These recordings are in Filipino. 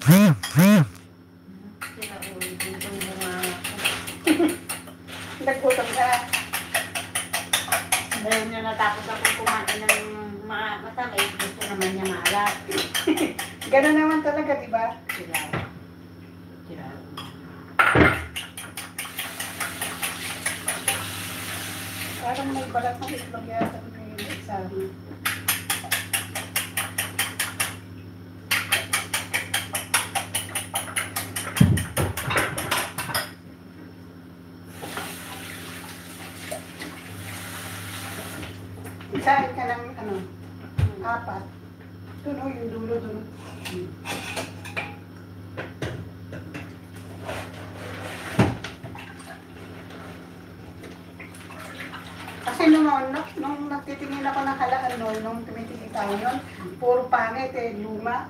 Sila ulit yung mga Nagutang ka. dahil na natakot ako kumain ng matamay, gusto naman niya maalat. Ganun naman talaga, di ba? Sila. Parang may balat ng itlog yata may sabi. Isahin ka ng ano, 4. Tuno yung dulo doon. Kasi nung nagtitingin ako ng halaan noon, nung tumitingin tayo noon, puro pangit eh, luma.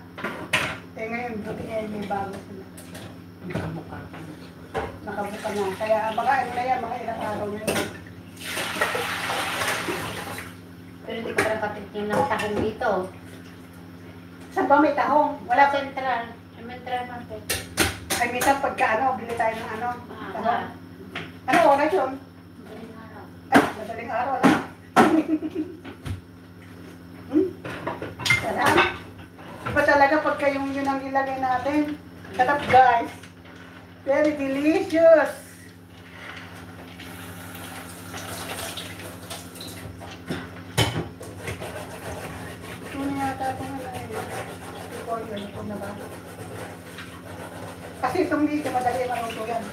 Eh ngayon, buti eh, may bago sila. Nakabuka. Nakabuka na. Kaya baka ano na yan, mga ilang araw na yun. Pero hindi ko parang patikin ng tahong dito. Saan ba may tahong? Wala pa. Central market. Ay, minsan pagka ano, bili tayo ng ano, tahong. Ah, Ano oras yun? madaling araw. Ay, madaling araw lang. Sarap. Iba talaga pagka yung yun ang ilagay natin. Sarap guys. Very delicious. Ito na yata ito na lang. Ito yun, ito na ba? Kasi itong dito madali maruto yan.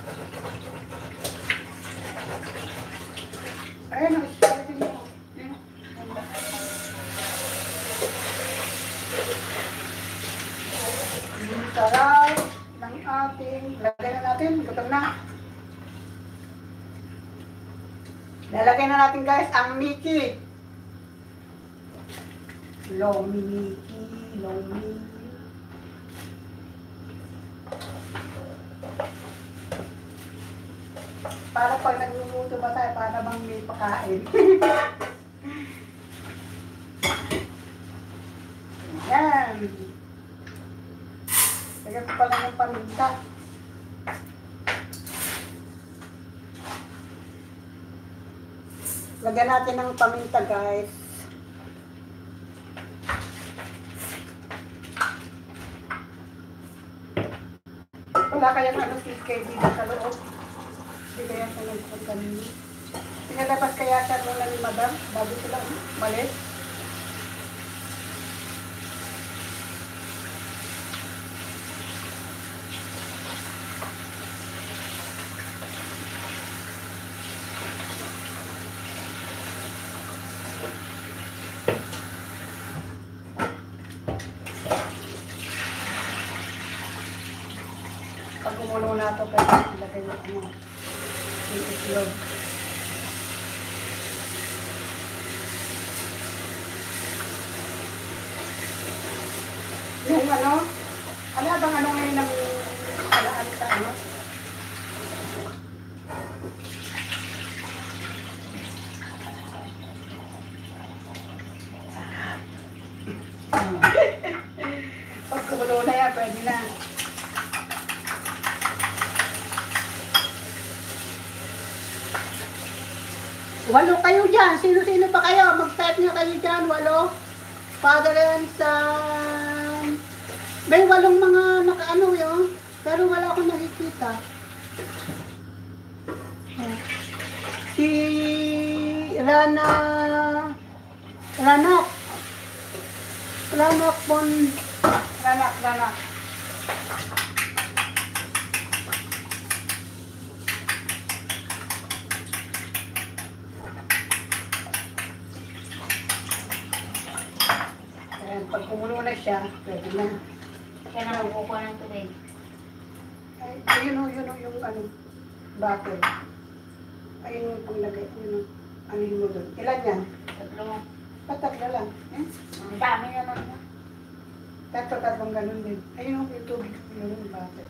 Ayan ang spaghetti mo. Yung sarap ng ating, lagay na natin, gutom na. Lalagay na natin guys ang Mickey. Lomi Mickey, Lomi. Para pag nagluluto ba tayo, para bang may pakain. Ayan. Lagyan ko pala ng paminta. Lagyan natin ng paminta guys. Wala kayang ano si KD sa loob. Hindi kaya siya nagpunta niyo. Pinalabas kaya siya nung ni Madam bago sila malis. Pag kumulo na ito, pwede ilagay mo ano, yung itlog. Yung ano, bang ano ngayon ng alaan sa ano? Pag kumulo na yan, pwede na. Walo kayo dyan. Sino-sino ba kayo? Mag-type nyo kayo dyan. Walo. Father and son. May 8 mga nakaano yun. Pero wala akong nakikita. Si Ranak Bon. Ranak. Pag kumulo na siya, pwede na. Kaya naman kukuha ng tubig. Ay, yun yung ano, butter. Ayun yung paglagay, yun ano mo doon. Ilan yan? 3. Patak na lang. Eh? Ang dami naman na. Tatlong ganun din. Ayun yung tubig, yun yung butter.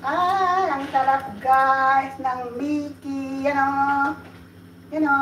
Ah, ang sarap guys ng Mickey. Yan o.